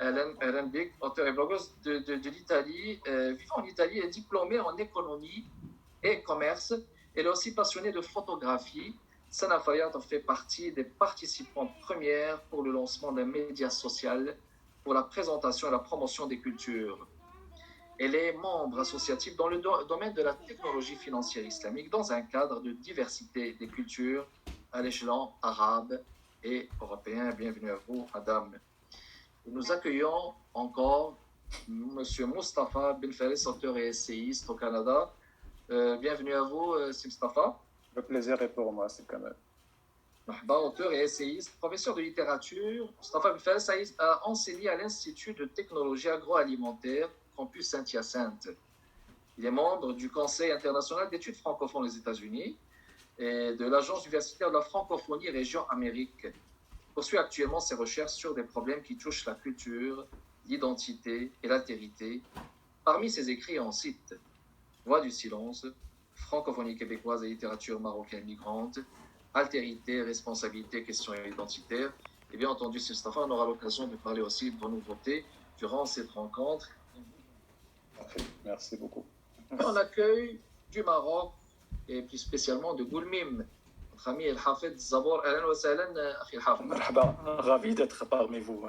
Alain Big, auteur et blogueuse de l'Italie, vivant en Italie, est diplômée en économie et commerce. Elle est aussi passionnée de photographie. Sana Fayyad fait partie des participantes premières pour le lancement d'un média social pour la présentation et la promotion des cultures. Elle est membre associatif dans le domaine de la technologie financière islamique dans un cadre de diversité des cultures à l'échelon arabe et européen. Bienvenue à vous, madame. Nous accueillons encore M. Moustapha Ben Faris, auteur et essayiste au Canada. Bienvenue à vous, c'est Moustapha. Le plaisir est pour moi, c'est quand même. Auteur et essayiste, professeur de littérature, Moustapha Ben Faris a enseigné à l'Institut de technologie agroalimentaire, campus Saint-Hyacinthe. Il est membre du Conseil international d'études francophones aux États-Unis et de l'Agence universitaire de la francophonie région Amérique. Il poursuit actuellement ses recherches sur des problèmes qui touchent la culture, l'identité et l'altérité. Parmi ses écrits, on cite Voix du silence, francophonie québécoise et littérature marocaine migrante, altérité, responsabilité, questions identitaires. Et bien entendu, Mustafa, on aura l'occasion de parler aussi de vos nouveautés durant cette rencontre. Merci beaucoup. On accueille du Maroc et plus spécialement de Goulmim, notre ami El Hafid Zabor. Ahlan wa sahlan, akhi El Hafid. Marhaba, ravi d'être parmi vous.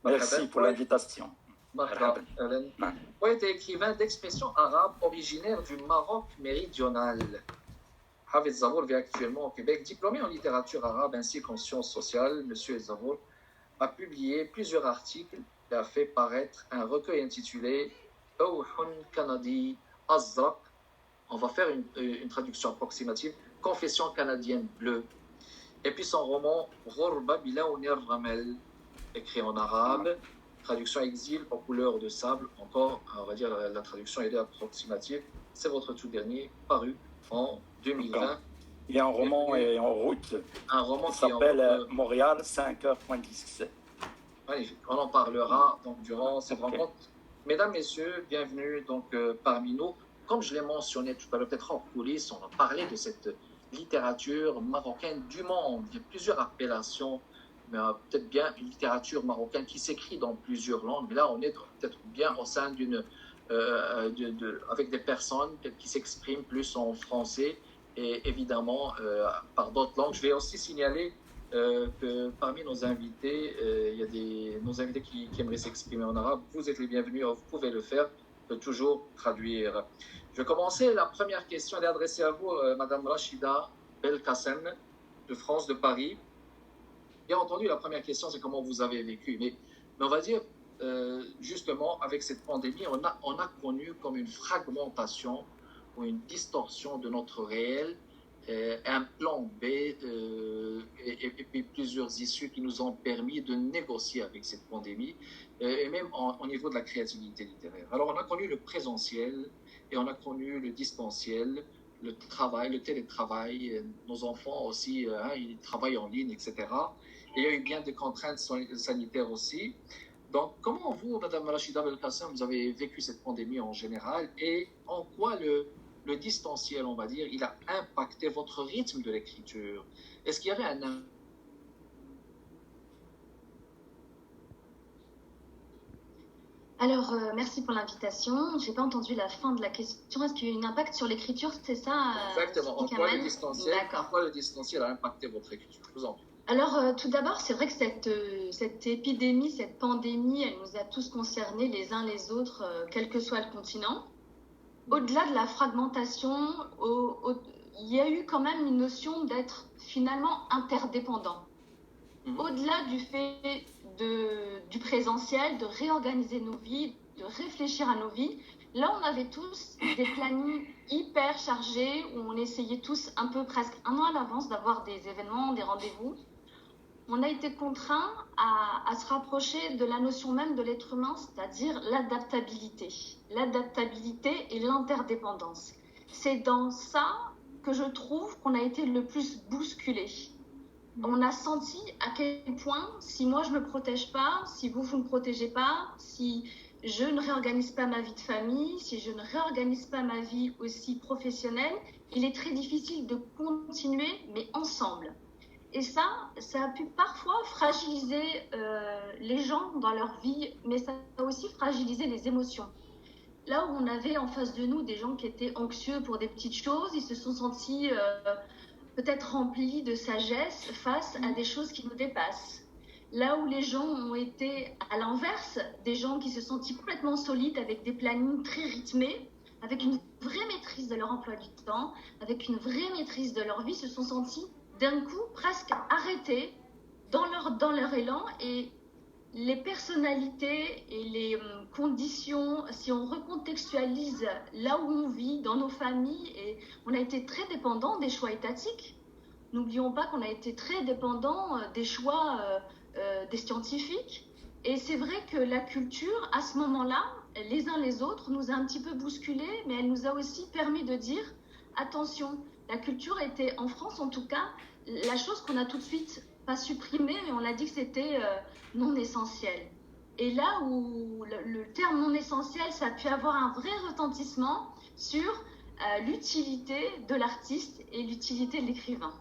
Merci pour l'invitation. Poète et écrivain d'expression arabe originaire du Maroc méridional. Hafid Zabor vit actuellement au Québec, diplômé en littérature arabe ainsi qu'en sciences sociales. Monsieur Zabor a publié plusieurs articles et a fait paraître un recueil intitulé Awhun Kanadi Azraq. On va faire une traduction approximative. Confession canadienne bleue. Et puis son roman Ghorba Bilaounir Ramel, écrit en arabe. Traduction exil aux couleurs de sable. Encore, on va dire la traduction est approximative. C'est votre tout dernier, paru en 2020. Il y a un roman et en route. Un roman qui s'appelle Montréal 5h.10. Magnifique. On en parlera donc durant cette rencontre. Mesdames, Messieurs, bienvenue donc parmi nous. Comme je l'ai mentionné tout à l'heure, peut-être en coulisses, on va parler de cette littérature marocaine du monde. Il y a plusieurs appellations, mais peut-être bien une littérature marocaine qui s'écrit dans plusieurs langues. Mais là, on est peut-être bien au sein avec des personnes qui s'expriment plus en français et évidemment par d'autres langues. Je vais aussi signaler que parmi nos invités, il y a nos invités qui aimeraient s'exprimer en arabe. Vous êtes les bienvenus, vous pouvez le faire, je peux toujours traduire. Je vais commencer. La première question elle est adressée à vous, Madame Rachida Belkacem, de France, de Paris. Bien entendu, la première question, c'est comment vous avez vécu. Mais on va dire, justement, avec cette pandémie, on a connu comme une fragmentation ou une distorsion de notre réel, un plan B et puis plusieurs issues qui nous ont permis de négocier avec cette pandémie et même au niveau de la créativité littéraire. Alors on a connu le présentiel et on a connu le distanciel, le travail, le télétravail, nos enfants aussi, ils travaillent en ligne, etc. Et il y a eu bien de contraintes sanitaires aussi. Donc comment vous, Madame Rachida Belkacem, vous avez vécu cette pandémie en général et en quoi le distanciel, on va dire, il a impacté votre rythme de l'écriture? Est-ce qu'il y avait un... Alors, merci pour l'invitation. Je n'ai pas entendu la fin de la question. Est-ce qu'il y a eu un impact sur l'écriture? C'est ça? Exactement. En quoi le distanciel a impacté votre écriture? Je vous en prie. Alors, tout d'abord, c'est vrai que cette épidémie, cette pandémie, elle nous a tous concernés les uns les autres, quel que soit le continent. Au-delà de la fragmentation, il y a eu quand même une notion d'être finalement interdépendant. Au-delà du fait du présentiel, de réorganiser nos vies, de réfléchir à nos vies, là on avait tous des plannings hyper chargés où on essayait tous un peu presque un an à l'avance d'avoir des événements, des rendez-vous. On a été contraints à se rapprocher de la notion même de l'être humain, c'est-à-dire l'adaptabilité. L'adaptabilité et l'interdépendance. C'est dans ça que je trouve qu'on a été le plus bousculé. On a senti à quel point, si moi je ne me protège pas, si vous ne me protégez pas, si je ne réorganise pas ma vie de famille, si je ne réorganise pas ma vie aussi professionnelle, il est très difficile de continuer, mais ensemble. Et ça a pu parfois fragiliser les gens dans leur vie, mais ça a aussi fragilisé les émotions. Là où on avait en face de nous des gens qui étaient anxieux pour des petites choses, ils se sont sentis peut-être remplis de sagesse face à des choses qui nous dépassent. Là où les gens ont été à l'inverse, des gens qui se sont sentis complètement solides avec des plannings très rythmés, avec une vraie maîtrise de leur emploi du temps, avec une vraie maîtrise de leur vie, se sont sentis d'un coup presque arrêtés dans leur élan, et les personnalités et les conditions, si on recontextualise là où on vit, dans nos familles, et on a été très dépendant des choix étatiques. N'oublions pas qu'on a été très dépendant des choix des scientifiques. Et c'est vrai que la culture, à ce moment-là, les uns les autres, nous a un petit peu bousculés, mais elle nous a aussi permis de dire attention, la culture était, en France en tout cas, la chose qu'on a tout de suite pas supprimée, mais on a dit que c'était non essentiel. Et là où le terme non essentiel, ça a pu avoir un vrai retentissement sur l'utilité de l'artiste et l'utilité de l'écrivain.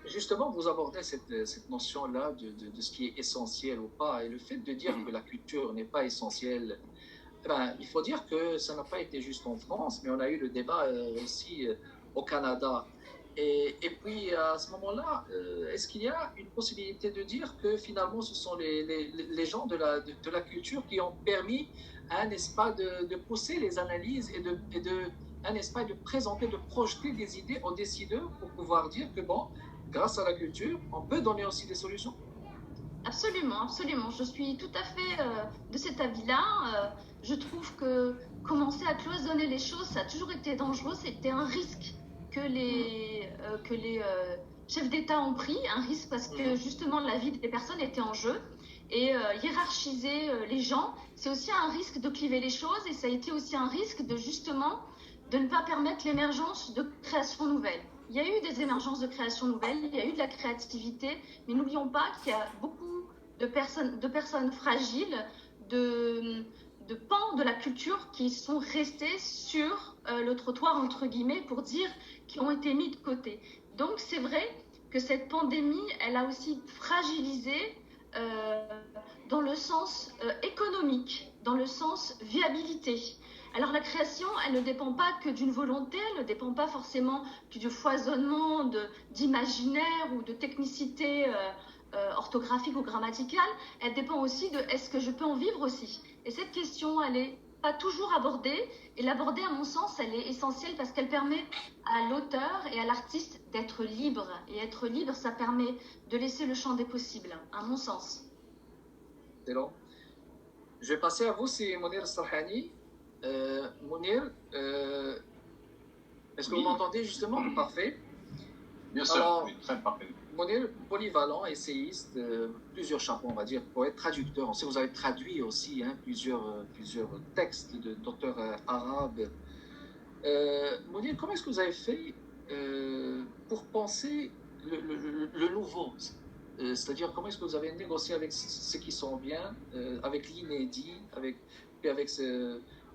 Justement, vous abordez cette notion-là de ce qui est essentiel ou pas, et le fait de dire que la culture n'est pas essentielle, il faut dire que ça n'a pas été juste en France, mais on a eu le débat aussi au Canada. Et puis, à ce moment-là, est-ce qu'il y a une possibilité de dire que finalement, ce sont les gens de la culture qui ont permis à un espace de pousser les analyses un espace de présenter, de projeter des idées aux décideurs pour pouvoir dire que, bon, grâce à la culture, on peut donner aussi des solutions? Absolument, absolument. Je suis tout à fait de cet avis-là. Je trouve que commencer à cloisonner les choses, ça a toujours été dangereux. C'était un risque que les chefs d'État ont pris, un risque parce que justement la vie des personnes était en jeu. Et hiérarchiser les gens, c'est aussi un risque de cliver les choses, et ça a été aussi un risque de justement de ne pas permettre l'émergence de créations nouvelles. Il y a eu des émergences de créations nouvelles, il y a eu de la créativité, mais n'oublions pas qu'il y a beaucoup de personnes fragiles, de pans de la culture qui sont restés sur le trottoir, entre guillemets, pour dire, qui ont été mis de côté. Donc c'est vrai que cette pandémie, elle a aussi fragilisé dans le sens économique, dans le sens viabilité. Alors la création, elle ne dépend pas que d'une volonté, elle ne dépend pas forcément que du foisonnement d'imaginaire ou de technicité orthographique ou grammaticale, elle dépend aussi de est-ce que je peux en vivre aussi. Et cette question, elle n'est pas toujours abordée, et l'aborder, à mon sens, elle est essentielle parce qu'elle permet à l'auteur et à l'artiste d'être libre. Et être libre, ça permet de laisser le champ des possibles, à mon sens. Excellent. Je vais passer à vous, c'est Mounir Sarhani. Mounir, est-ce que vous m'entendez justement? Parfait. Bien sûr, alors, oui, très parfait. Mounir, polyvalent, essayiste, plusieurs chapeaux, on va dire, poète, traducteur. On sait que vous avez traduit aussi plusieurs textes d'auteurs arabes. Mounir, comment est-ce que vous avez fait pour penser le nouveau? C'est-à-dire, comment est-ce que vous avez négocié avec ce qui sont bien, avec l'inédit, avec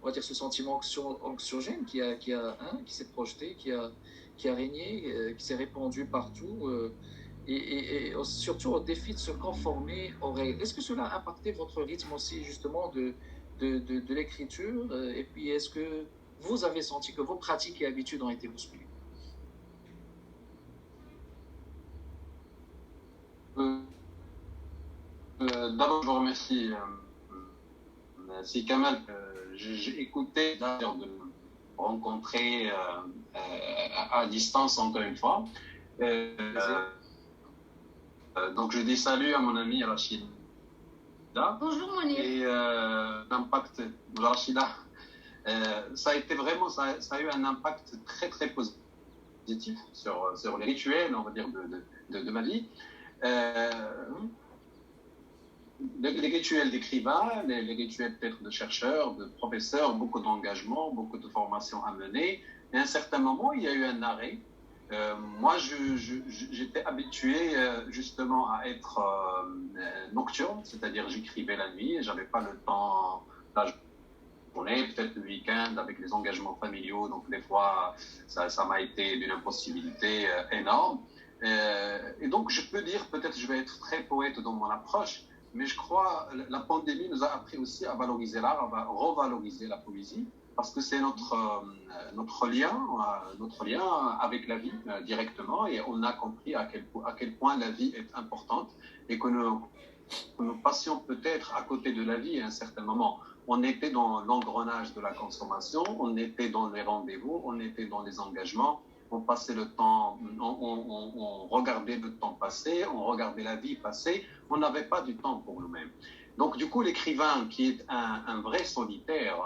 on va dire, ce sentiment anxiogène qui s'est projeté, qui a régné, qui s'est répandu partout, et surtout au défi de se conformer aux règles. Est-ce que cela a impacté votre rythme aussi, justement, de l'écriture? Et puis, est-ce que vous avez senti que vos pratiques et habitudes ont été bousculées? D'abord, je vous remercie. C'est Kamal, j'ai écouté d'ailleurs de me rencontrer à distance encore une fois. Donc je dis salut à mon ami Rachida. Bonjour Mounir. Et l'impact de Rachida, ça a été vraiment, ça a eu un impact très très positif sur les rituels, on va dire, de ma vie. Les rituels d'écrivain, les rituels peut-être de chercheurs, de professeurs, beaucoup d'engagement, beaucoup de formations à mener. Et à un certain moment, il y a eu un arrêt. Moi, j'étais habitué justement à être nocturne, c'est-à-dire j'écrivais la nuit et j'avais pas le temps, la journée, peut-être le week-end avec les engagements familiaux. Donc des fois, ça m'a été d'une impossibilité énorme. Et donc, je peux dire, peut-être je vais être très poète dans mon approche, mais je crois que la pandémie nous a appris aussi à valoriser l'art, à revaloriser la poésie, parce que c'est notre lien avec la vie directement, et on a compris à quel point la vie est importante et que nous passions peut-être à côté de la vie à un certain moment. On était dans l'engrenage de la consommation, on était dans les rendez-vous, on était dans les engagements, on passait le temps, on regardait le temps passer, on regardait la vie passer, on n'avait pas du temps pour nous-mêmes. Donc du coup, l'écrivain qui est un vrai solitaire,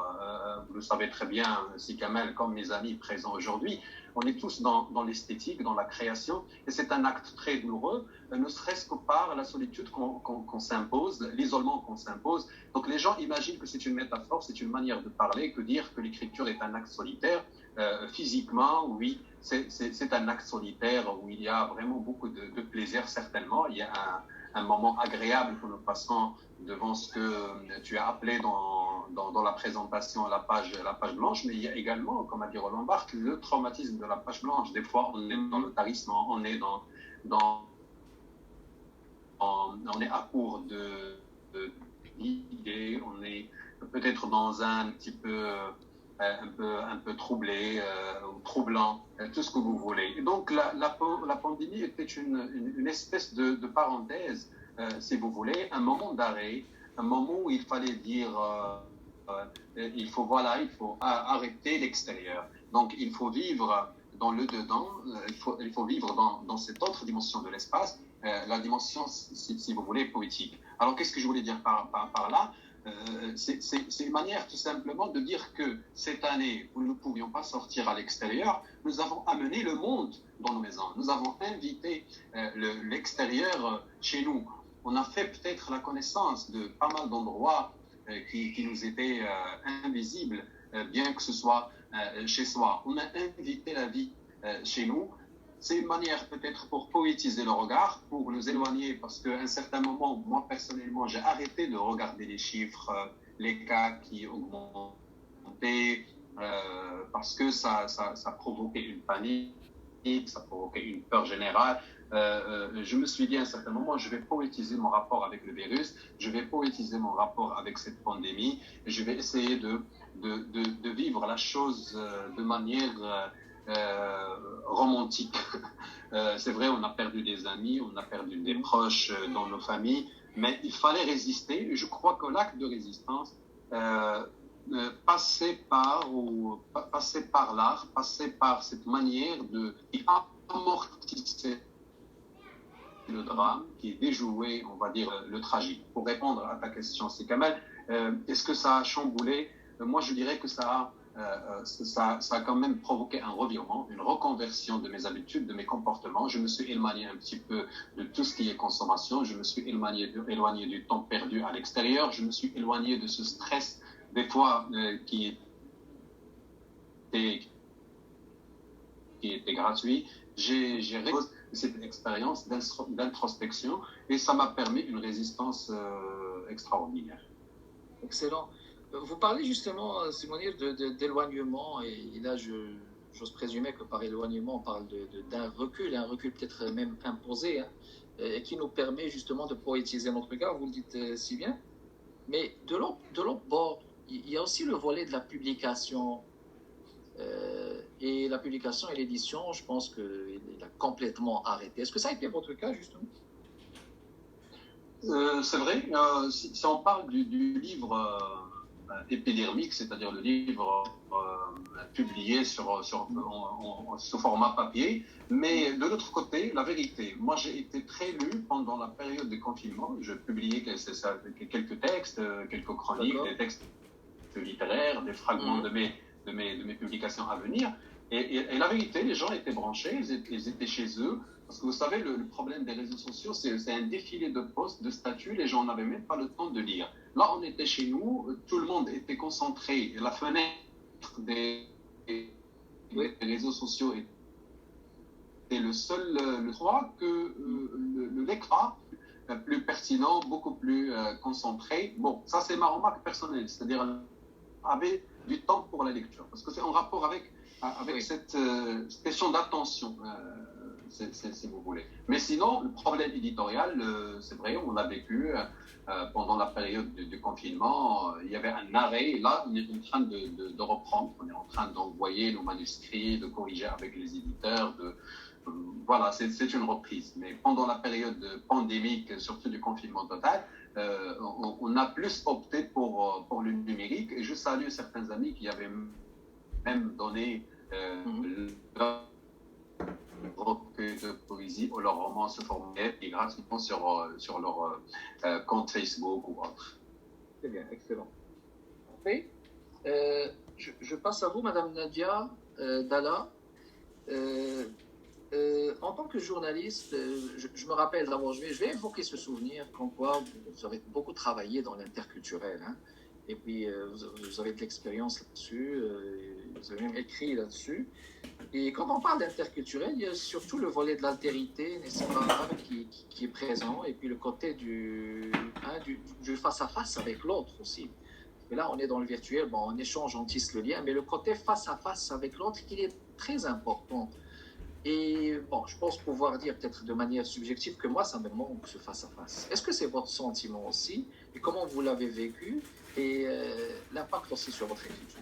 vous le savez très bien, Si Kamel, comme mes amis présents aujourd'hui, on est tous dans l'esthétique, dans la création, et c'est un acte très douloureux, ne serait-ce que par la solitude qu'on s'impose, l'isolement qu'on s'impose. Donc les gens imaginent que c'est une métaphore, c'est une manière de parler, que dire que l'écriture est un acte solitaire. Physiquement, oui, c'est un acte solitaire où il y a vraiment beaucoup de plaisir, certainement. Il y a un moment agréable que nous passons devant ce que tu as appelé dans la présentation la page blanche, mais il y a également, comme a dit Roland Barthes, le traumatisme de la page blanche. Des fois, on est dans le tarissement, on est on est à court d'idées, on est peut-être dans un petit peu un peu troublé, ou troublant, tout ce que vous voulez. Et donc la pandémie était une espèce de parenthèse, si vous voulez, un moment d'arrêt, un moment où il fallait dire il faut arrêter l'extérieur. Donc il faut vivre dans le dedans, il faut vivre dans cette autre dimension de l'espace, la dimension, si vous voulez, poétique. Alors qu'est-ce que je voulais dire par là? C'est une manière tout simplement de dire que cette année où nous ne pouvions pas sortir à l'extérieur, nous avons amené le monde dans nos maisons. Nous avons invité l'extérieur chez nous. On a fait peut-être la connaissance de pas mal d'endroits qui nous étaient invisibles, bien que ce soit chez soi. On a invité la vie chez nous. C'est une manière peut-être pour poétiser le regard, pour nous éloigner, parce qu'à un certain moment, moi personnellement, j'ai arrêté de regarder les chiffres, les cas qui augmentaient, parce que ça provoquait une panique, ça provoquait une peur générale. Je me suis dit à un certain moment, je vais poétiser mon rapport avec le virus, je vais poétiser mon rapport avec cette pandémie, et je vais essayer de vivre la chose de manière romantique. C'est vrai, on a perdu des amis, on a perdu des proches dans nos familles, mais il fallait résister. Je crois que l'acte de résistance passait par l'art, passait par cette manière d'amortisser le drame, qui déjouait, on va dire, le tragique. Pour répondre à ta question, c'est Kamel, est-ce que ça a chamboulé? Moi, je dirais que ça a quand même provoqué un revirement, une reconversion de mes habitudes, de mes comportements. Je me suis éloigné un petit peu de tout ce qui est consommation. Je me suis éloigné du temps perdu à l'extérieur. Je me suis éloigné de ce stress, des fois, qui était gratuit. J'ai réussi cette expérience d'introspection et ça m'a permis une résistance extraordinaire. Excellent. Vous parlez justement, Simonir, d'éloignement, et là, j'ose présumer que par éloignement, on parle d'un recul, un recul peut-être même imposé, hein, et qui nous permet justement de poétiser notre regard, vous le dites si bien. Mais de l'autre bord, il y a aussi le volet de la publication. Et la publication et l'édition, je pense qu'il a complètement arrêté. Est-ce que ça a été votre cas, justement? C'est vrai, si on parle du livre épidermique, c'est-à-dire le livre publié sous format papier, mais de l'autre côté, la vérité, moi j'ai été très lu pendant la période de confinement, je publiais quelques textes, quelques chroniques, des textes littéraires, des fragments de mes publications à venir, et la vérité, les gens étaient branchés, ils étaient chez eux, parce que vous savez, le problème des réseaux sociaux, c'est un défilé de posts, de statuts, les gens n'avaient même pas le temps de lire. Là, on était chez nous, tout le monde était concentré, la fenêtre des réseaux sociaux était je crois que le lectorat plus pertinent, beaucoup plus concentré. Bon, ça c'est ma remarque personnelle, c'est-à-dire avait du temps pour la lecture, parce que c'est en rapport avec cette question d'attention. si vous voulez. Mais sinon, le problème éditorial, c'est vrai, on l'a vécu pendant la période du confinement. Il y avait un arrêt. Et là, on est en train de reprendre. On est en train d'envoyer nos manuscrits, de corriger avec les éditeurs. Voilà, c'est une reprise. Mais pendant la période pandémique, surtout du confinement total, on a plus opté pour le numérique. Et je salue certains amis qui avaient même donné leur recueil de poésie ou leur roman se former gratuitement sur leur compte Facebook ou autre. Très bien, excellent. Parfait. Je passe à vous, Madame Nadia Dalla. En tant que journaliste, je me rappelle d'abord, je vais évoquer ce souvenir, comme quoi vous avez beaucoup travaillé dans l'interculturel, hein, et puis vous avez de l'expérience là-dessus, vous avez même écrit là-dessus. Et quand on parle d'interculturel, il y a surtout le volet de l'altérité, n'est-ce pas, qui est présent, et puis le côté du face-à-face avec l'autre aussi. Et là, on est dans le virtuel, bon, on échange, on tisse le lien, mais le côté face-à-face avec l'autre, il est très important. Et bon, je pense pouvoir dire peut-être de manière subjective que moi, ça me manque ce face-à-face. Est-ce que c'est votre sentiment aussi? Et comment vous l'avez vécu? Et l'impact aussi sur votre écriture?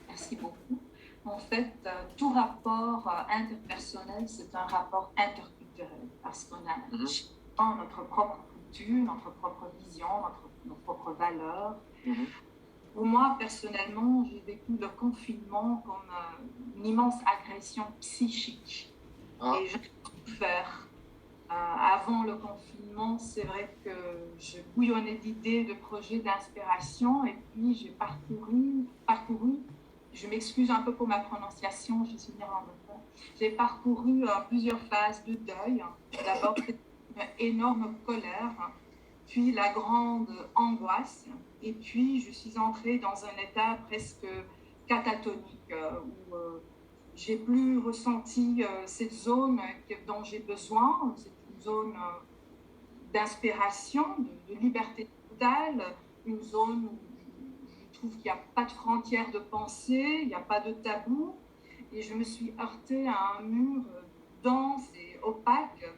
Merci beaucoup. En fait, tout rapport interpersonnel, c'est un rapport interculturel parce qu'on a notre propre culture, notre propre vision, nos propres valeurs. Pour moi, personnellement, j'ai vécu le confinement comme une immense agression psychique. Et j'ai souffert. Avant le confinement, c'est vrai que je bouillonnais d'idées, de projets, d'inspiration, et puis j'ai parcouru, je m'excuse un peu pour ma prononciation, je suis néerlandophone, j'ai parcouru plusieurs phases de deuil. D'abord, une énorme colère, puis la grande angoisse, et puis je suis entrée dans un état presque catatonique où j'ai plus ressenti cette zone dont j'ai besoin, c'est une zone d'inspiration, de liberté totale, une zone où je trouve qu'il n'y a pas de frontières de pensée, il n'y a pas de tabou, et je me suis heurtée à un mur dense et opaque,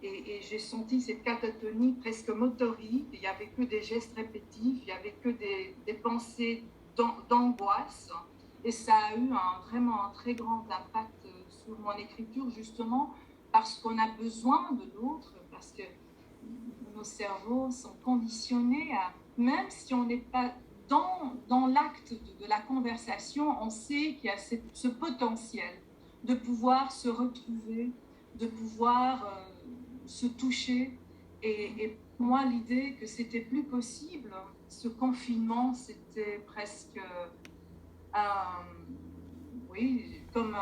et j'ai senti cette catatonie presque motorique. Il n'y avait que des gestes répétitifs, il n'y avait que des pensées d'angoisse. Et ça a eu vraiment un très grand impact sur mon écriture, justement parce qu'on a besoin de l'autre, parce que nos cerveaux sont conditionnés à, même si on n'est pas dans l'acte de la conversation, on sait qu'il y a ce potentiel de pouvoir se retrouver, de pouvoir se toucher. Et pour moi, l'idée que c'était plus possible, ce confinement, c'était presque comme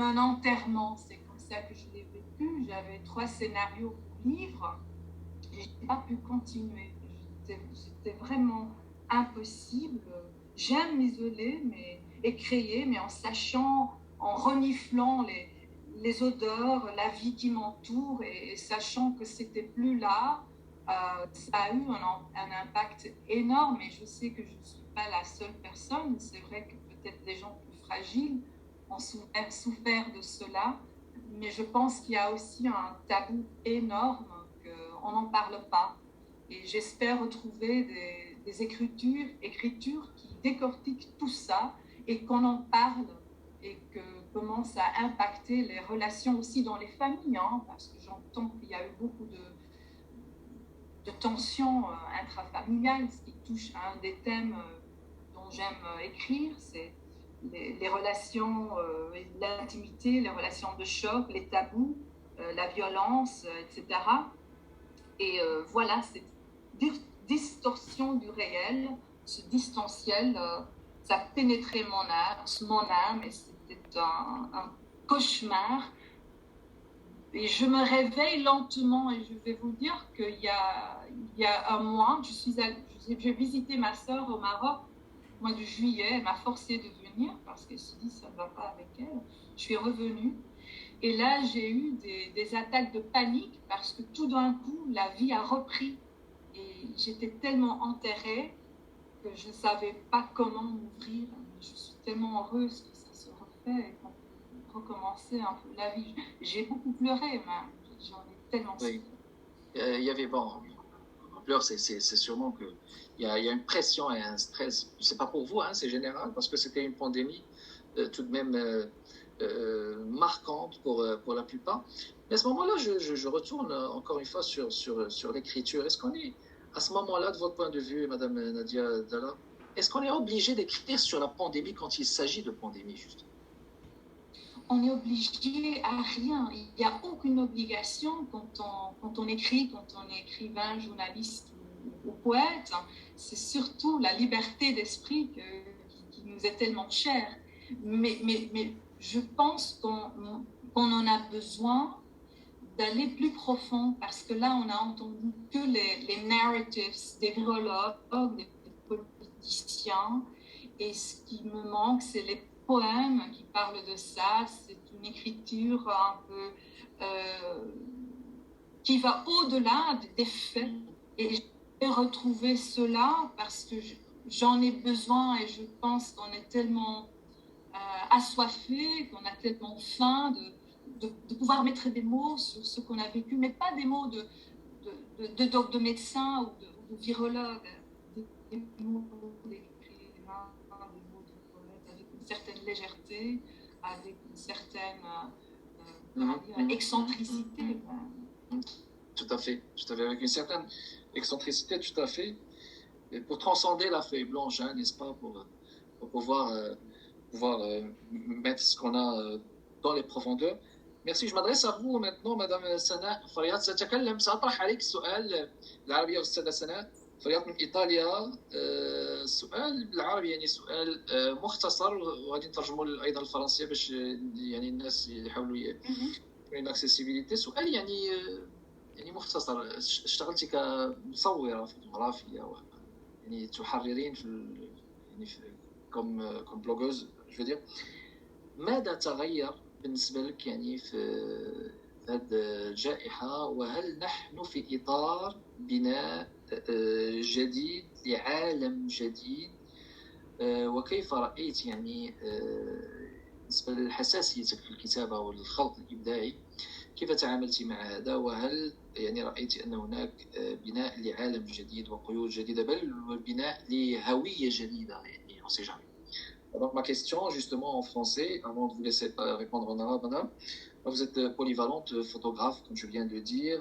un enterrement. C'est comme ça que je l'ai vécu. J'avais 3 scénarios pour livre et je n'ai pas pu continuer. C'était vraiment impossible. J'aime m'isoler et créer, mais en sachant, en reniflant les odeurs, la vie qui m'entoure, et sachant que c'était plus là. Ça a eu un impact énorme, et je sais que je ne suis pas la seule personne. C'est vrai que peut-être des gens plus fragiles ont souffert de cela, mais je pense qu'il y a aussi un tabou énorme, qu'on n'en parle pas. Et j'espère retrouver des écritures qui décortiquent tout ça et qu'on en parle, et que commence à impacter les relations aussi dans les familles, parce que j'entends qu'il y a eu beaucoup de tensions intrafamiliales, ce qui touche à un des thèmes dont j'aime écrire, c'est les relations, l'intimité, les relations de choc, les tabous, la violence, etc. Et voilà, cette distorsion du réel, ce distanciel, ça pénétrait mon âme, et c'était un cauchemar. Et je me réveille lentement, et je vais vous dire qu'il y a un mois, j'ai visité ma sœur au Maroc au mois de juillet. Elle m'a forcée de venir parce qu'elle se dit ça ne va pas avec elle. Je suis revenue. Et là, j'ai eu des attaques de panique parce que tout d'un coup, la vie a repris. Et j'étais tellement enterrée que je ne savais pas comment m'ouvrir. Je suis tellement heureuse que ça se refait et qu'on recommencer un peu la vie. J'ai beaucoup pleuré, mais j'en ai tellement Oui. Il y avait, bon, on pleure, c'est sûrement que il y a une pression et un stress. C'est pas pour vous, hein, c'est général, parce que c'était une pandémie tout de même marquante pour la plupart. Mais à ce moment-là, je retourne encore une fois sur l'écriture. Est-ce qu'on est, à ce moment-là, de votre point de vue, Madame Nadia Dalla, est-ce qu'on est obligé d'écrire sur la pandémie quand il s'agit de pandémie, justement? On est obligé à rien. Il n'y a aucune obligation quand on écrit, quand on est écrivain, journaliste ou poète. C'est surtout la liberté d'esprit qui nous est tellement chère. Mais je pense qu'on en a besoin d'aller plus profond, parce que là, on a entendu que les narratives des virologues, des politiciens, et ce qui me manque, c'est les poèmes qui parlent de ça. C'est une écriture un peu qui va au-delà des faits, et je vais retrouver cela parce que j'en ai besoin, et je pense qu'on est tellement assoiffé, qu'on a tellement faim de pouvoir mettre des mots sur ce qu'on a vécu, mais pas des mots de médecin ou de virologue, des mots d'écrivain, des mots de poète, avec une certaine légèreté, avec une certaine excentricité. Tout à fait, avec une certaine excentricité, tout à fait, et pour transcender la feuille blanche, hein, n'est-ce pas, pour pouvoir mettre ce qu'on a dans les profondeurs. Merci. Je m'adresse à vous maintenant, Madame سناء فريات. سأطرح عليك السؤال بالعربية والسادة سناء فريات من إيطاليا. سؤال بالعربي، يعني سؤال مختصر، وغادي نترجمه أيضا الفرنسية باش يعني الناس يحاولوا يكون اكسسيبيليتي. سؤال يعني مختصر. اشتغلتي كمصورة فوتوغرافية، يعني تحررين comme blogueuse، je veux dire. ماذا تغير بالنسبة لك يعني في هذه الجائحة، وهل نحن في إطار بناء جديد لعالم جديد، وكيف رأيت يعني بالنسبة لحساسيتك في الكتابة والخلط الإبداعي، كيف تعاملت مع هذا، وهل يعني رأيت أن هناك بناء لعالم جديد وقيود جديدة، بل بناء لهوية جديدة يعني on sait jamais. Donc ma question justement en français, avant de vous laisser répondre en arabe, madame, vous êtes polyvalente, photographe comme je viens de dire,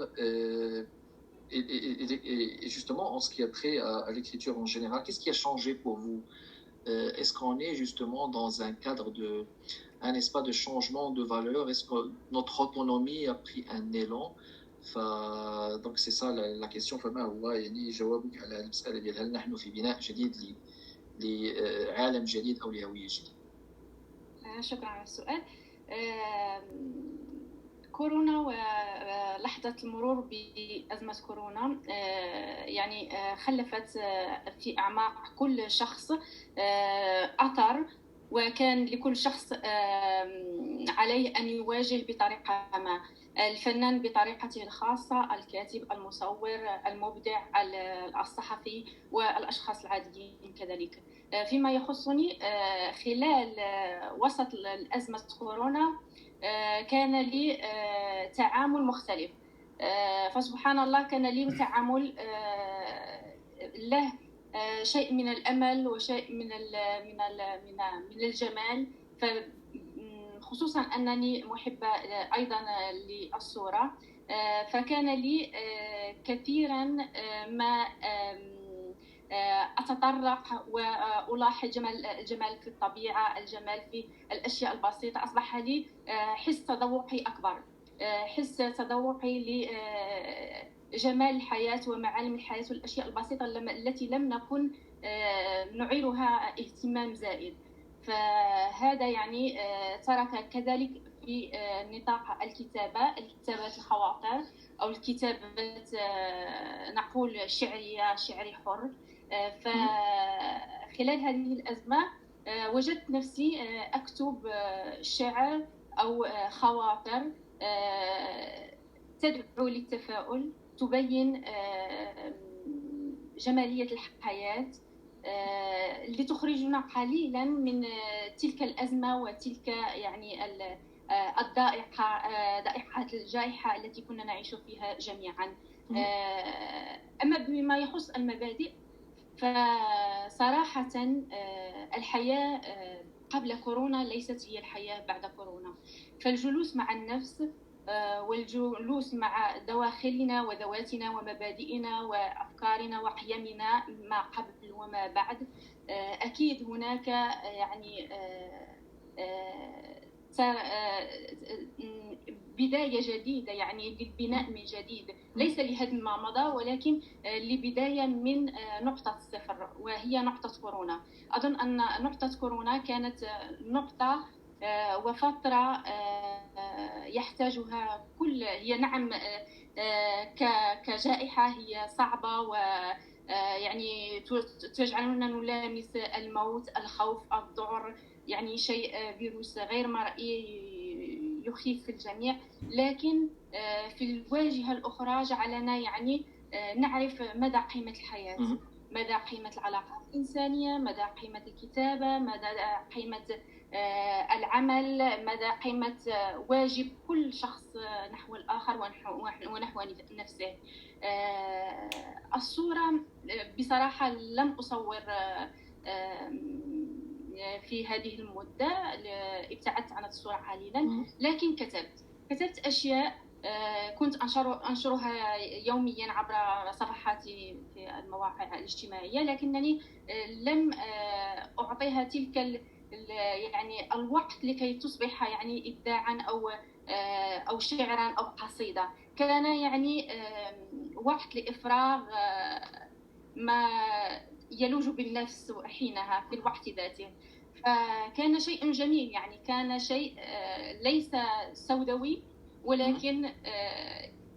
et justement en ce qui a trait à l'écriture en général, qu'est-ce qui a changé pour vous? Est-ce qu'on est justement dans un cadre un espace de changement de valeur? Est-ce que notre autonomie a pris un élan? Donc c'est ça la question. فما هو يعني جوابك على المسألة ديال هل نحن في بناء جديد لعالم جديد أو لهوية جديدة؟ شكرا على السؤال. كورونا ولحظة المرور بأزمة كورونا يعني خلفت في أعماق كل شخص أثر، وكان لكل شخص عليه أن يواجه بطريقة ما. الفنان بطريقته الخاصة، الكاتب، المصور، المبدع، الصحفي، والأشخاص العاديين كذلك. فيما يخصني، خلال وسط أزمة كورونا كان لي تعامل مختلف، فسبحان الله كان لي تعامل له شيء من الأمل وشيء من الجمال، خصوصا أنني محبة أيضا للصورة، فكان لي كثيرا ما أتطرق وألاحظ الجمال في الطبيعة، الجمال في الأشياء البسيطة. أصبح لي حس تذوقي أكبر، حس تذوقي لجمال الحياة ومعالم الحياة والأشياء البسيطة التي لم نكن نعيرها اهتمام زائد. فهذا يعني ترك كذلك في نطاق الكتابة الخواطر، أو الكتابة نقول شعري حر. فخلال هذه الأزمة وجدت نفسي أكتب شعر أو خواطر تدعو للتفاؤل، تبين جمالية الحياة، لتخرجنا قليلا من تلك الأزمة وتلك يعني الضائقة، ضائقة الجائحة التي كنا نعيش فيها جميعا. أما بما يخص المبادئ فصراحة الحياة قبل كورونا ليست هي الحياة بعد كورونا. فالجلوس مع النفس والجلوس مع دواخلنا وذواتنا ومبادئنا وأفكارنا وقيمنا ما قبل وما بعد، أكيد هناك يعني بداية جديدة، يعني للبناء من جديد، ليس لهدم ما مضى ولكن لبداية من نقطة صفر، وهي نقطة كورونا. أظن أن نقطة كورونا كانت نقطة وفترة يحتاجها كل، هي نعم كجائحة هي صعبة ويعني تجعلنا نلامس الموت، الخوف، الذعر، يعني شيء فيروس غير مرئي يخيف الجميع، لكن في الواجهة الأخرى جعلنا يعني نعرف مدى قيمة الحياة، مدى قيمة العلاقات الإنسانية، مدى قيمة الكتابة، مدى قيمة العمل، مدى قيمة واجب كل شخص نحو الآخر ونحو نفسه. الصورة بصراحة لم أصور في هذه المدة، ابتعدت عن الصورة قليلا، لكن كتبت أشياء كنت أنشرها يوميا عبر صفحاتي في المواقع الاجتماعية، لكنني لم أعطيها تلك يعني الوقت لكي تصبح يعني إبداعا أو شعرا أو قصيدة. كان يعني وقت لإفراغ ما يلوج بالنفس حينها في الوقت ذاته. فكان شيء جميل، يعني كان شيء ليس سوداوي ولكن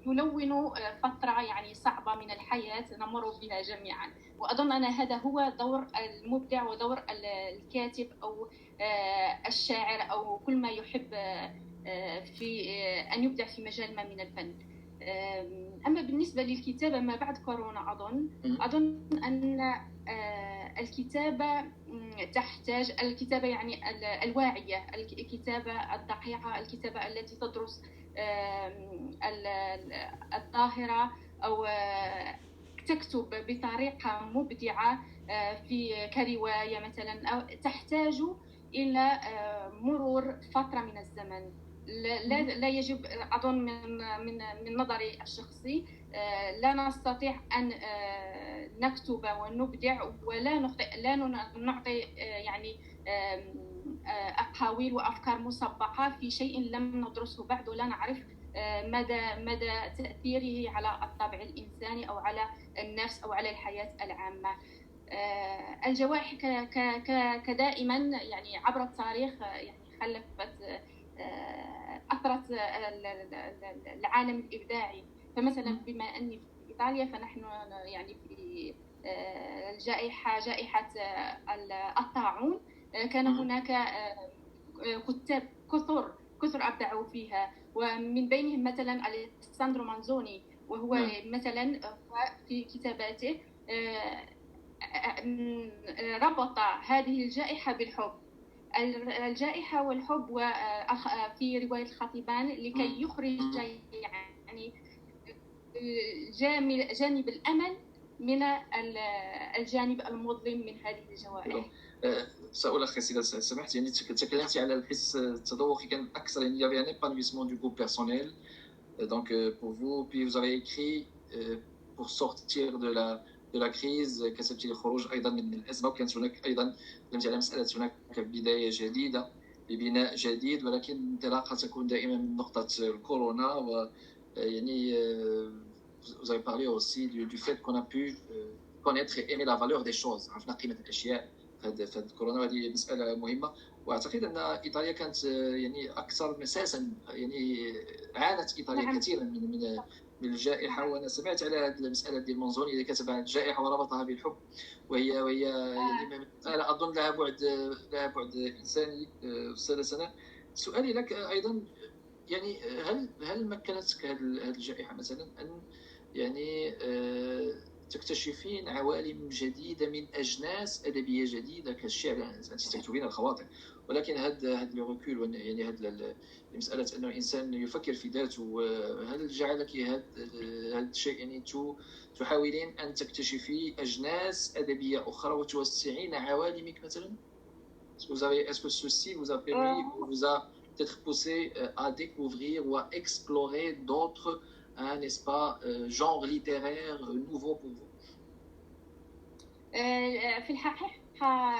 يلون فترة يعني صعبة من الحياة نمر بها جميعا. وأظن أن هذا هو دور المبدع ودور الكاتب أو الشاعر أو كل ما يحب في أن يبدع في مجال ما من الفن. أما بالنسبة للكتابة ما بعد كورونا أظن أن الكتابة تحتاج الكتابة يعني الواعية، الكتابة الدقيقة، الكتابة التي تدرس الظاهرة أو تكتب بطريقة مبدعة في كرواية مثلا، أو تحتاج إلى مرور فترة من الزمن. لا يجب، أظن من نظري الشخصي، لا نستطيع أن نكتب ونبدع لا نعطي يعني أقاويل وأفكار مسبقة في شيء لم ندرسه بعد ولا نعرف مدى تأثيره على الطبع الإنساني أو على النفس أو على الحياة العامة. الجوائح كدائما يعني عبر التاريخ يعني خلفت أثرت العالم الإبداعي. فمثلا بما أني في إيطاليا فنحن يعني في جائحة الطاعون كان هناك كتاب كثر أبدعوا فيها، ومن بينهم مثلا أليساندرو مانزوني، وهو مثلا في كتاباته ربط هذه الجائحة بالحب، الجائحة والحب، وفي رواية الخطيبان لكي يخرج يعني جانب الأمل من الجانب المظلم من هذه الجوائح. سألخص إذا سمحت. يعني تكلمتي على الحس التذوقي كان أكثر، يعني il y avait un épanouissement du goût personnel. Donc pour vous, puis vous avez écrit pour sortir de la crise، كتبتي الخروج أيضا من الأزمة، وكانت هناك أيضا تكلمتي على مسألة هناك بداية جديدة لبناء جديد، ولكن الانطلاقة تكون دائما من نقطة الكورونا. ويعني vous avez parlé aussi du fait qu'on a pu connaître et aimer la valeur des choses، عرفنا قيمة الأشياء في الكورونا، وهذه مسألة مهمة. وأعتقد أن إيطاليا كانت يعني أكثر مساسا، يعني عانت إيطاليا كثيرا من الجائحة. وأنا سمعت على هذه المسألة ديال مانزوني اللي كتب عن الجائحة وربطها بالحب، وهي يعني أنا أظن لها بعد إنساني. أستاذة سناء، سؤالي لك أيضا، يعني هل مكنتك هذه الجائحة مثلا أن يعني تكتشفين عوالم جديده من اجناس ادبيه جديده كالشعر. انت تكتبين الخواطر، ولكن هذا لو ريكول، يعني هذا مساله انه الانسان يفكر في ذاته، هل جعلك هذا الشيء يعني تحاولين ان تكتشفي اجناس ادبيه اخرى وتوسعين عوالمك مثلا؟ Est-ce que ceci vous a permis, vous a peut-être poussé à découvrir ou à explorer d'autres, n'est-ce pas, genres littéraires nouveaux pour vous? في الحقيقة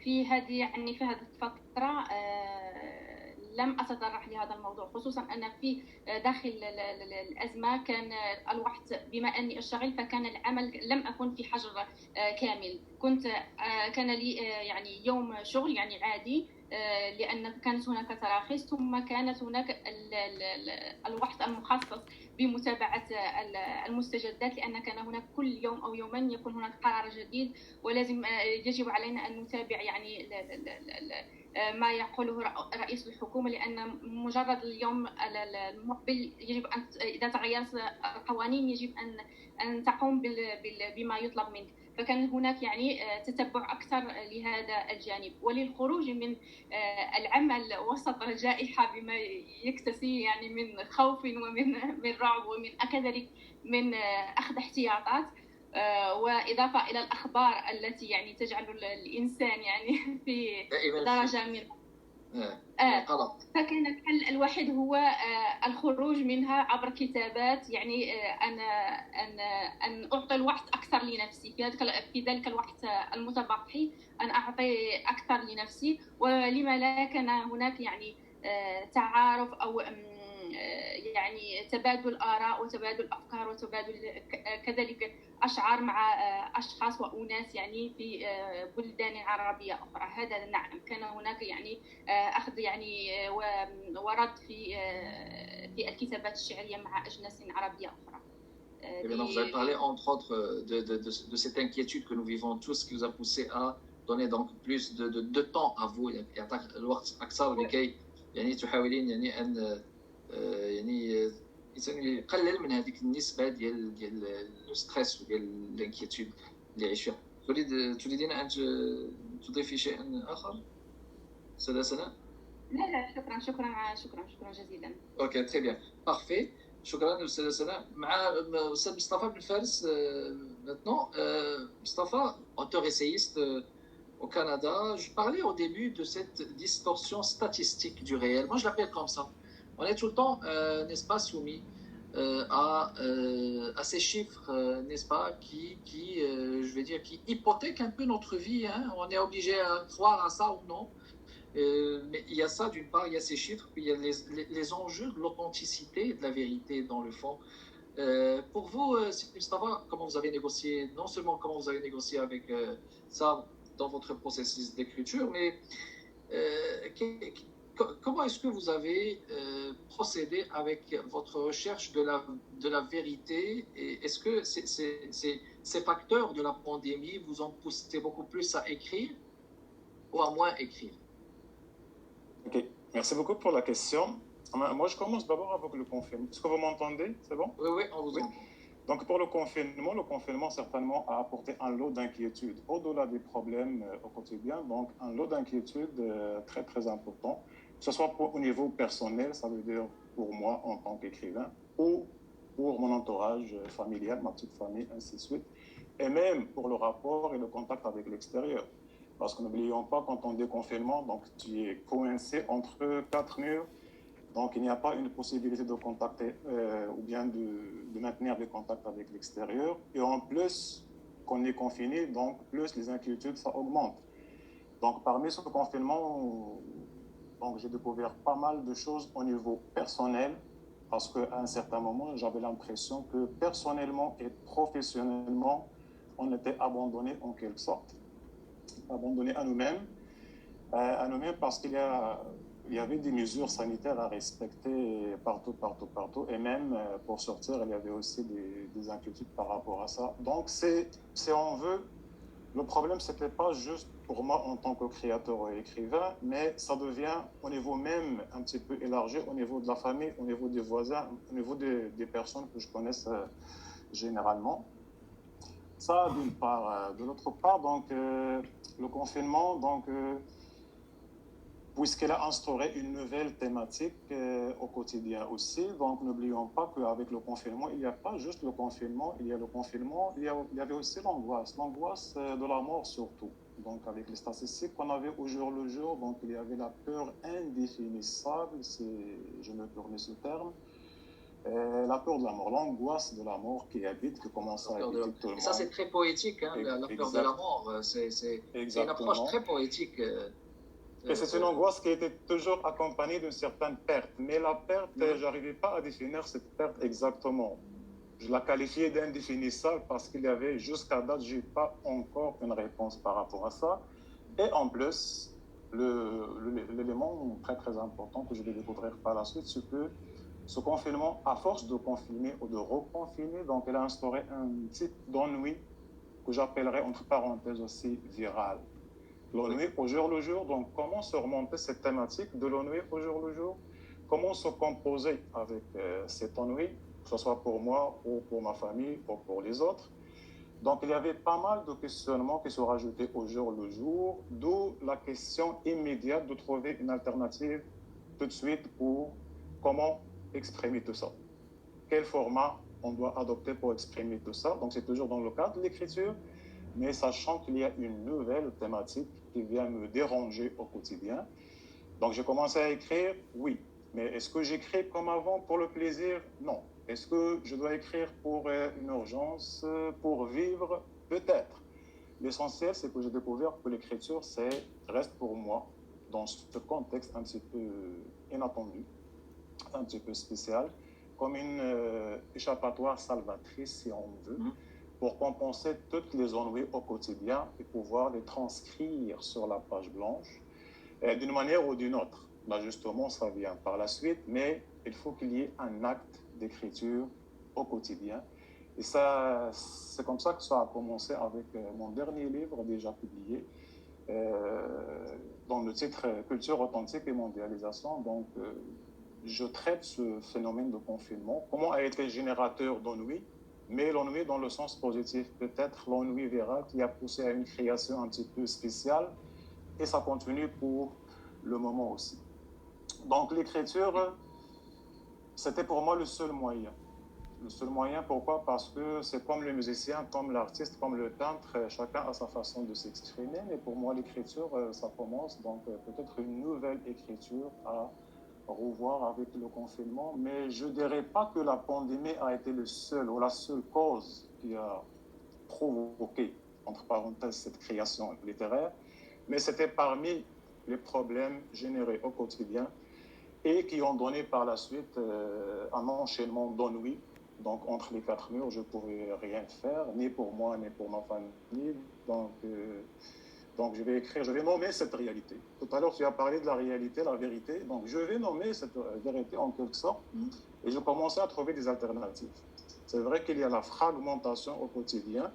في هذه الفترة لم أتطرق لهذا الموضوع، خصوصا أن في داخل الأزمة كان الوقت، بما أني أشتغل فكان العمل لم أكن في حجر كامل. كان لي يعني يوم شغل يعني عادي، لأن كانت هناك تراخيص، ثم كانت هناك الوقت المخصص بمتابعة المستجدات، لأن كان هناك كل يوم أو يومين يكون هناك قرار جديد، ولازم يجب علينا أن نتابع يعني ما يقوله رئيس الحكومة، لأن مجرد اليوم المقبل يجب أن إذا تغيرت القوانين يجب أن تقوم بما يطلب منك. فكان هناك يعني تتبع أكثر لهذا الجانب، وللخروج من العمل وسط الجائحة بما يكتسي يعني من خوف ومن رعب ومن كذلك من أخذ احتياطات، وإضافة إلى الأخبار التي يعني تجعل الإنسان يعني في درجة من فكان الحل الوحيد هو الخروج منها عبر كتابات، يعني أن أعطي الوقت أكثر لنفسي في ذلك الوقت المتبقي، أن أعطي أكثر لنفسي. ولما لا كان هناك يعني تعارف أو يعني تبادل آراء وتبادل أفكار وتبادل كذلك أشعار مع أشخاص وأناس يعني في بلدان عربية أخرى. هذا نعم، كان هناك يعني أخذ يعني ورد في الكتابات الشعرية مع أجناس عربية أخرى. Vous avez parlé entre autres de cette inquiétude que nous vivons tous, qui vous a poussé à donner donc plus de temps à vous. الوقت أكثر لكي يعني تحاولين يعني أن يعني يقلل من هذيك النسبه ديال الستريس وديال الانكيتود اللي يعيش فيها. تريدين ان تضيفي شيئا اخر استاذه سناء؟ لا شكرا جزيلا. اوكي تري بيان بارفي، شكرا استاذه سناء. مع استاذ مصطفى بن فارس maintenant. Mustafa, auteur essayiste au Canada, je parlais au début de cette distorsion statistique du réel. Moi je l'appelle comme ça. On est tout le temps, n'est-ce pas, soumis à ces chiffres, n'est-ce pas, je vais dire, qui hypothèquent un peu notre vie. Hein. On est obligé à croire à ça ou non. Mais il y a ça d'une part, il y a ces chiffres, puis il y a les enjeux de l'authenticité et de la vérité dans le fond. Pour vous, Mustafa, comment vous avez négocié, non seulement comment vous avez négocié avec ça dans votre processus d'écriture, mais comment est-ce que vous avez procédé avec votre recherche de la vérité, et est-ce que ces facteurs de la pandémie vous ont poussé beaucoup plus à écrire ou à moins écrire? Ok, merci beaucoup pour la question. Moi, je commence d'abord avec le confinement. Est-ce que vous m'entendez? C'est bon? Oui, on vous entend. Donc pour le confinement certainement a apporté un lot d'inquiétude au-delà des problèmes au quotidien, donc un lot d'inquiétude très très important, que ce soit au niveau personnel, ça veut dire pour moi en tant qu'écrivain, ou pour mon entourage familial, ma petite famille, ainsi de suite, et même pour le rapport et le contact avec l'extérieur. Parce que n'oublions pas, quand on dit confinement, donc tu es coincé entre quatre murs. Donc, il n'y a pas une possibilité de contacter ou bien de maintenir des contacts avec l'extérieur. Et en plus, qu'on est confiné, donc plus les inquiétudes, ça augmente. Donc, parmi ce confinement, donc, j'ai découvert pas mal de choses au niveau personnel, parce qu'à un certain moment, j'avais l'impression que personnellement et professionnellement, on était abandonnés en quelque sorte. Abandonnés à nous-mêmes parce qu'il y avait des mesures sanitaires à respecter partout. Et même pour sortir, il y avait aussi des inquiétudes par rapport à ça. Donc, si on veut, le problème, ce n'était pas juste pour moi en tant que créateur et écrivain, mais ça devient au niveau même un petit peu élargi, au niveau de la famille, au niveau des voisins, au niveau des personnes que je connaisse généralement. Ça, d'une part. De l'autre part, donc, le confinement, donc, puisqu'elle a instauré une nouvelle thématique au quotidien aussi. Donc, n'oublions pas qu'avec le confinement, il n'y a pas juste le confinement, il y a le confinement, il y avait aussi l'angoisse de la mort surtout. Donc, avec les statistiques qu'on avait au jour le jour, donc, il y avait la peur indéfinissable, si je me permets ce terme, la peur de la mort, l'angoisse de la mort qui commence à habiter tout le monde. Et ça, c'est très poétique, hein, la peur de la mort. C'est une approche très poétique. Et c'est une angoisse qui était toujours accompagnée d'une certaine perte. Mais la perte, je n'arrivais pas à définir cette perte exactement. Je la qualifiais d'indéfinissable parce qu'il y avait, jusqu'à date, je n'ai pas encore une réponse par rapport à ça. Et en plus, l'élément très très important que je vais découvrir par la suite, c'est que ce confinement, à force de confiner ou de reconfiner, donc elle a instauré un type d'ennui que j'appellerais entre parenthèses aussi viral. L'ennui au jour le jour, donc comment surmonter cette thématique de l'ennui au jour le jour? Comment se composer avec cet ennui, que ce soit pour moi ou pour ma famille ou pour les autres? Donc il y avait pas mal de questionnements qui se rajoutaient au jour le jour, d'où la question immédiate de trouver une alternative tout de suite pour comment exprimer tout ça. Quel format on doit adopter pour exprimer tout ça? Donc c'est toujours dans le cadre de l'écriture, mais sachant qu'il y a une nouvelle thématique qui vient me déranger au quotidien. Donc j'ai commencé à écrire, oui. Mais est-ce que j'écris comme avant pour le plaisir? Non. Est-ce que je dois écrire pour une urgence, pour vivre? Peut-être. L'essentiel, c'est que j'ai découvert que l'écriture, reste pour moi, dans ce contexte un petit peu inattendu, un petit peu spécial, comme une échappatoire salvatrice, si on veut, pour compenser toutes les ennuis au quotidien et pouvoir les transcrire sur la page blanche d'une manière ou d'une autre. Là, justement, ça vient par la suite, mais il faut qu'il y ait un acte d'écriture au quotidien. Et ça, c'est comme ça que ça a commencé avec mon dernier livre déjà publié, dont le titre Culture authentique et mondialisation. Donc, je traite ce phénomène de confinement, comment a été générateur d'ennui, mais l'ennui dans le sens positif, peut-être l'ennui viral qui a poussé à une création un petit peu spéciale, et ça continue pour le moment aussi. Donc l'écriture, c'était pour moi le seul moyen. Le seul moyen, pourquoi? Parce que c'est comme le musicien, comme l'artiste, comme le peintre, chacun a sa façon de s'exprimer, mais pour moi l'écriture, ça commence, donc peut-être une nouvelle écriture à revoir avec le confinement, mais je ne dirais pas que la pandémie a été le seul ou la seule cause qui a provoqué, entre parenthèses, cette création littéraire, mais c'était parmi les problèmes générés au quotidien et qui ont donné par la suite un enchaînement d'ennui. Donc entre les quatre murs, je ne pouvais rien faire, ni pour moi, ni pour ma famille. Donc je vais écrire, je vais nommer cette réalité. Tout à l'heure, tu as parlé de la réalité, la vérité. Donc je vais nommer cette vérité en quelque sorte et je commençais à trouver des alternatives. C'est vrai qu'il y a la fragmentation au quotidien.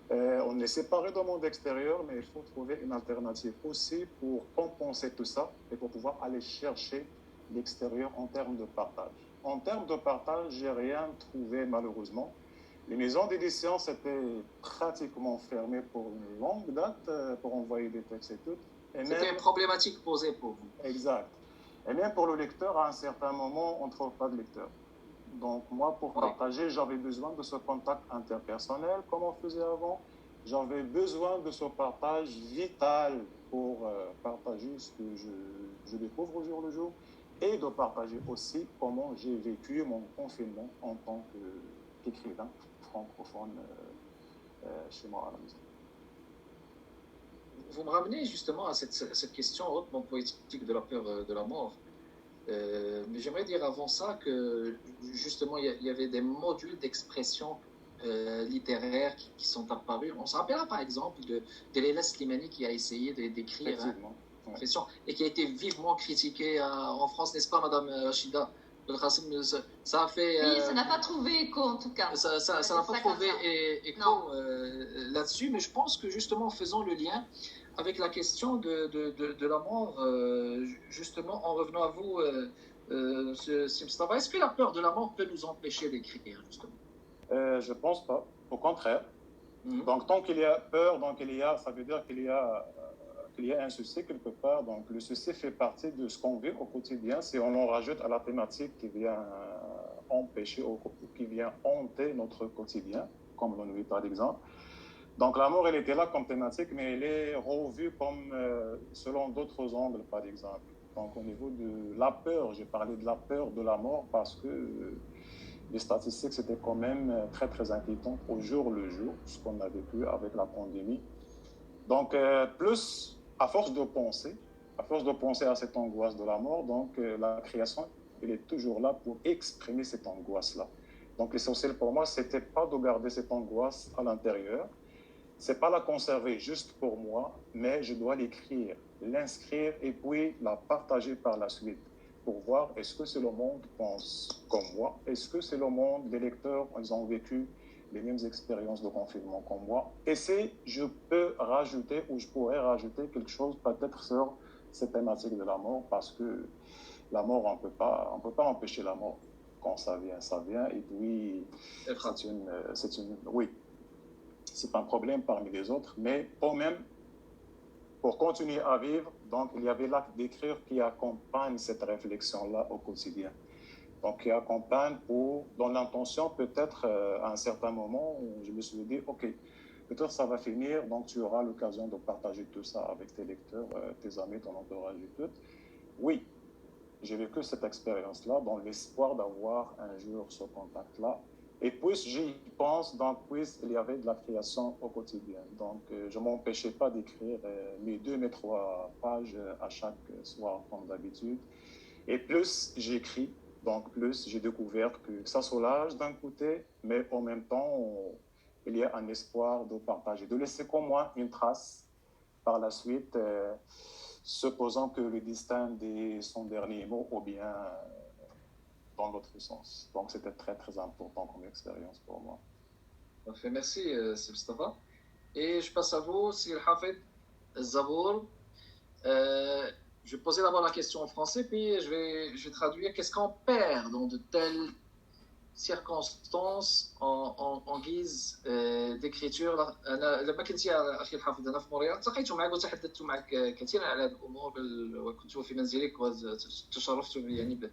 On est séparé du monde extérieur, mais il faut trouver une alternative aussi pour compenser tout ça et pour pouvoir aller chercher l'extérieur en termes de partage. En termes de partage, je n'ai rien trouvé malheureusement. Les maisons d'édition s'étaient pratiquement fermées pour une longue date pour envoyer des textes et tout. C'était une problématique posée pour vous. Exact. Et même pour le lecteur, à un certain moment, on ne trouve pas de lecteur. Donc moi, pour partager, j'avais besoin de ce contact interpersonnel comme on faisait avant. J'avais besoin de ce partage vital pour partager ce que je découvre au jour le jour et de partager aussi comment j'ai vécu mon confinement en tant qu'écrivain francophone chez moi à la maison. Vous me ramenez justement à cette question hautement poétique de la peur de la mort. Mais j'aimerais dire avant ça que justement il y avait des modules d'expression littéraires qui sont apparus. On se rappellera par exemple de Leila Slimani qui a essayé d'écrire une expression et qui a été vivement critiquée en France, n'est-ce pas, Madame Rachida? Ça a fait. Oui, ça n'a pas trouvé écho en tout cas. Ça n'a pas trouvé écho là-dessus, mais je pense que justement en faisant le lien avec la question de la mort, justement en revenant à vous, Sim Mstava, est-ce que la peur de la mort peut nous empêcher d'écrire justement? Je pense pas. Au contraire. Donc, tant qu'il y a peur, donc ça veut dire qu'il y a un souci quelque part. Donc, le souci fait partie de ce qu'on vit au quotidien. Si on en rajoute à la thématique qui vient empêcher, qui vient hanter notre quotidien, comme l'ennui par exemple. Donc, la mort, elle était là comme thématique, mais elle est revue comme selon d'autres angles, par exemple. Donc, au niveau de la peur, j'ai parlé de la peur de la mort parce que les statistiques, c'était quand même très, très inquiétant au jour le jour, ce qu'on a vécu avec la pandémie. Donc, plus, à force de penser à cette angoisse de la mort, donc la création, elle est toujours là pour exprimer cette angoisse-là. Donc, l'essentiel pour moi, c'était pas de garder cette angoisse à l'intérieur, c'est pas la conserver juste pour moi, mais je dois l'écrire, l'inscrire et puis la partager par la suite pour voir est-ce que c'est le monde pense comme moi, est-ce que c'est le monde des lecteurs, ils ont vécu les mêmes expériences de confinement comme moi, et si je peux rajouter ou je pourrais rajouter quelque chose peut-être sur cette thématique de la mort, parce que la mort, on peut pas empêcher la mort. Quand ça vient, et puis c'est un problème parmi les autres, mais pour continuer à vivre, donc il y avait l'acte d'écrire qui accompagne cette réflexion-là au quotidien. Donc qui accompagne dans l'intention peut-être à un certain moment où je me suis dit, ok, peut-être ça va finir, donc tu auras l'occasion de partager tout ça avec tes lecteurs, tes amis, ton entourage et tout. Oui, j'ai vécu cette expérience-là dans l'espoir d'avoir un jour ce contact-là. Et puis j'y pense, donc puis il y avait de la création au quotidien. Donc je ne m'empêchais pas d'écrire mes 3 pages à chaque soir comme d'habitude. Et plus j'écris, donc plus j'ai découvert que ça soulage d'un côté, mais en même temps, il y a un espoir de partager, de laisser comme moi une trace par la suite, supposant que le destin est son dernier mot ou bien dans l'autre sens. Donc, c'était très, très important comme expérience pour moi. Parfait, merci, Sir Mustafa. Et je passe à vous, Sir Hafid Zabour. Je vais poser d'abord la question en français, puis je vais traduire. Qu'est-ce qu'on perd dans de telles circonstances en guise d'écriture؟ لما كنت يا أخي الحافظ أنا في مونريال التقيت معك وتحدثت معك كثيرا على هذه الأمور وكنت في منزلك وتشرفت يعني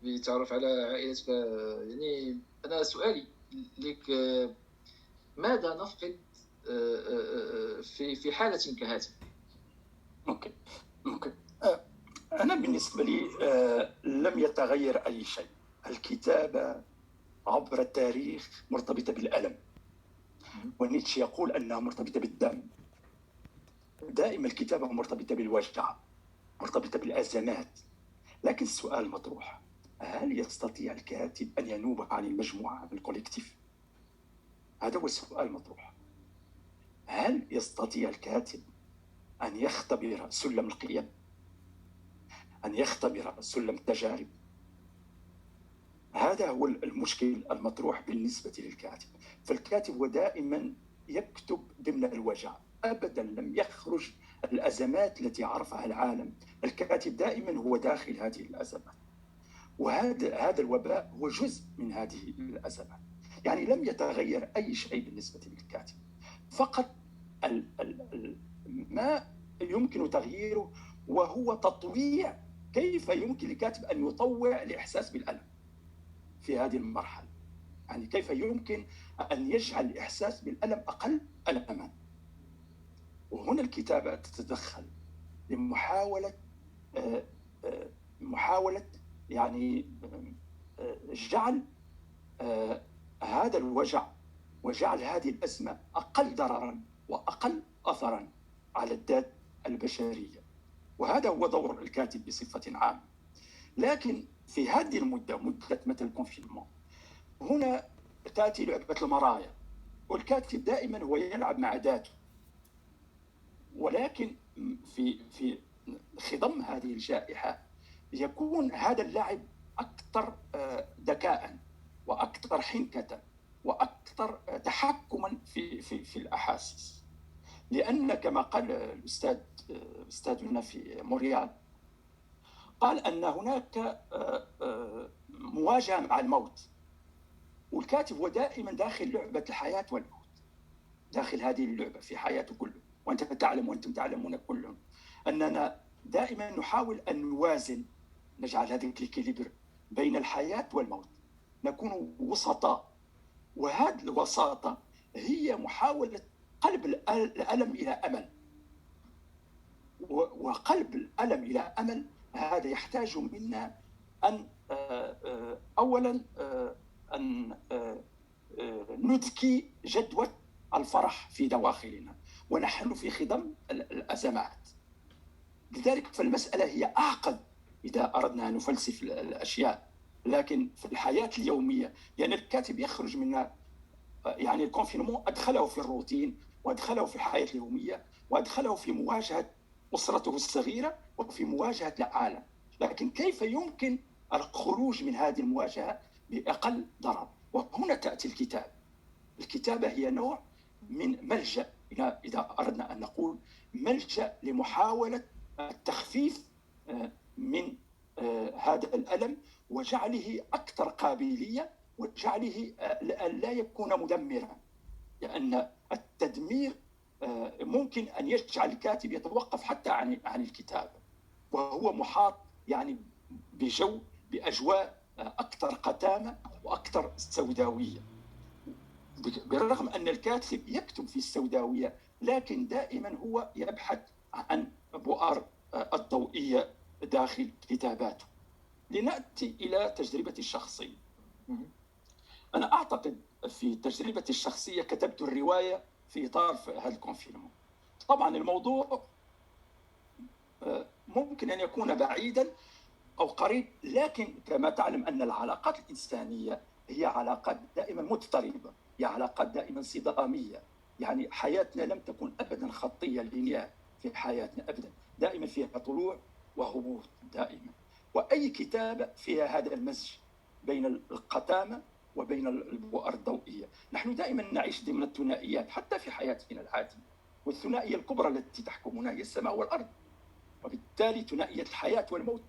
بالتعرف على عائلتك. يعني أنا سؤالي لك ماذا نفقد في حالة كهذه؟ اوكي أنا بالنسبة لي لم يتغير أي شيء. الكتابة عبر التاريخ مرتبطة بالألم، ونيتشه يقول أنها مرتبطة بالدم. دائما الكتابة مرتبطة بالوجع، مرتبطة بالأزمات. لكن السؤال مطروح، هل يستطيع الكاتب أن ينوب عن المجموعة، عن الكوليكتيف؟ هذا هو السؤال المطروح. هل يستطيع الكاتب أن يختبر سلم القيم، أن يختبر سلم التجارب؟ هذا هو المشكل المطروح بالنسبة للكاتب. فالكاتب هو دائما يكتب ضمن الوجع، أبدا لم يخرج الأزمات التي عرفها العالم. الكاتب دائما هو داخل هذه الأزمات، وهذا الوباء هو جزء من هذه الأزمات. يعني لم يتغير أي شيء بالنسبة للكاتب، فقط ما يمكن تغييره وهو تطويع. كيف يمكن للكاتب أن يطوع الإحساس بالألم في هذه المرحلة؟ يعني كيف يمكن أن يجعل الإحساس بالألم أقل ألما؟ وهنا الكتابة تتدخل لمحاولة يعني جعل هذا الوجع وجعل هذه الأزمة أقل ضررا وأقل أثرا على الذات البشرية. وهذا هو دور الكاتب بصفة عامة. لكن في هذه مدة مثل الكونفينمون، هنا تأتي لعبة المرايا، والكاتب دائما هو يلعب مع ذاته. ولكن في خضم هذه الجائحة يكون هذا اللعب أكثر ذكاء وأكثر حنكة وأكثر تحكما في الأحاسيس. لأن كما قال أستاذنا في مونريال، قال أن هناك مواجهة مع الموت. والكاتب هو دائما داخل لعبة الحياة والموت، داخل هذه اللعبة في حياته كله. وأنت تعلم وأنتم تعلمون كلهم أننا دائما نحاول أن نوازن، نجعل هذا الإكليبر بين الحياة والموت، نكون وسطاء. وهذه الوساطة هي محاولة قلب الألم إلى أمل، وقلب الألم إلى أمل هذا يحتاج منا أن أولا أن نذكي جدوى الفرح في دواخلنا ونحن في خضم الأزمات. لذلك فالمسألة هي أعقد إذا أردنا أن نفلسف الأشياء، لكن في الحياة اليومية يعني الكاتب يخرج من يعني الكونفينمون أدخله في الروتين، وأدخله في الحياة اليومية، وأدخله في مواجهة أسرته الصغيرة وفي مواجهة العالم. لكن كيف يمكن الخروج من هذه المواجهة بأقل ضرر؟ وهنا تأتي الكتابة. الكتابة هي نوع من ملجأ، إذا أردنا أن نقول ملجأ لمحاولة التخفيف من هذا الألم وجعله أكثر قابلية، وجعله لا يكون مدمرا، لأن التدمير ممكن أن يجعل الكاتب يتوقف حتى عن الكتابة، وهو محاط يعني بأجواء أكثر قتامة وأكثر سوداوية. بالرغم أن الكاتب يكتب في السوداوية، لكن دائما هو يبحث عن بؤر الضوئية داخل كتاباته. لنأتي إلى تجربتي الشخصية. أنا أعتقد في تجربتي الشخصية كتبت الرواية في إطار هذا الكونفينمون. طبعا الموضوع ممكن أن يكون بعيدا أو قريب، لكن كما تعلم أن العلاقات الإنسانية هي علاقات دائما مضطربة، هي علاقات دائما صدامية. يعني حياتنا لم تكن أبدا خطية لينير في حياتنا أبدا، دائما فيها طلوع وهبوط دائما. وأي كتابة فيها هذا المزج بين القتامة وبين البؤر الضوئية. نحن دائما نعيش ضمن الثنائيات حتى في حياتنا العادية، والثنائية الكبرى التي تحكمنا هي السماء والأرض. وبالتالي ثنائية الحياة والموت